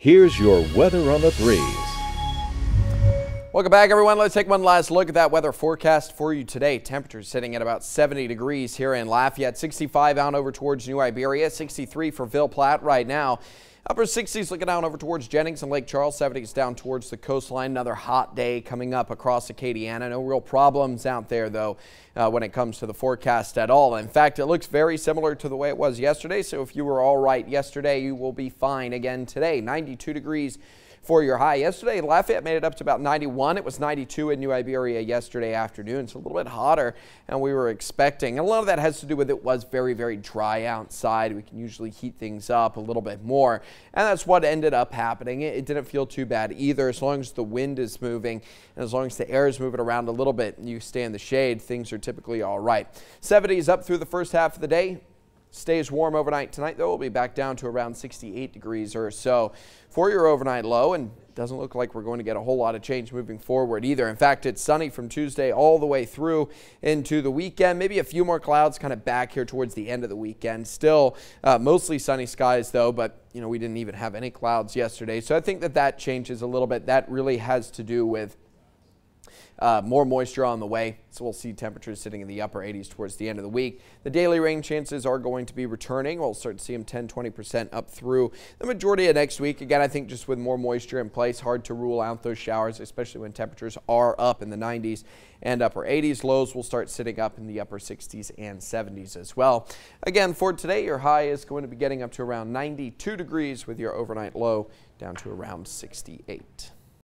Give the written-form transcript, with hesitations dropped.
Here's your weather on the 3s. Welcome back, everyone. Let's take one last look at that weather forecast for you today. Temperatures sitting at about 70 degrees here in Lafayette, 65 out over towards New Iberia, 63 for Ville Platte right now. Upper 60s looking down over towards Jennings and Lake Charles, 70s down towards the coastline. Another hot day coming up across Acadiana. No real problems out there, though, when it comes to the forecast at all. In fact, it looks very similar to the way it was yesterday. So if you were all right yesterday, you will be fine again today. 92 degrees for your high. Yesterday, Lafayette made it up to about 91. It was 92 in New Iberia yesterday afternoon, so a little bit hotter than we were expecting. And a lot of that has to do with it was very, very dry outside. We can usually heat things up a little bit more, and that's what ended up happening. It didn't feel too bad either. As long as the wind is moving and as long as the air is moving around a little bit and you stay in the shade, things are typically all right. 70s up through the first half of the day. Stays warm overnight tonight, though. We'll be back down to around 68 degrees or so for your overnight low, and doesn't look like we're going to get a whole lot of change moving forward either. In fact, it's sunny from Tuesday all the way through into the weekend. Maybe a few more clouds kind of back here towards the end of the weekend. Still mostly sunny skies, though, but you know, we didn't even have any clouds yesterday. So I think that changes a little bit. That really has to do with more moisture on the way, so we'll see temperatures sitting in the upper 80s towards the end of the week. The daily rain chances are going to be returning. We'll start to see them 10–20% up through the majority of next week. Again, I think just with more moisture in place, hard to rule out those showers, especially when temperatures are up in the 90s and upper 80s. Lows will start sitting up in the upper 60s and 70s as well. Again, for today, your high is going to be getting up to around 92 degrees with your overnight low down to around 68.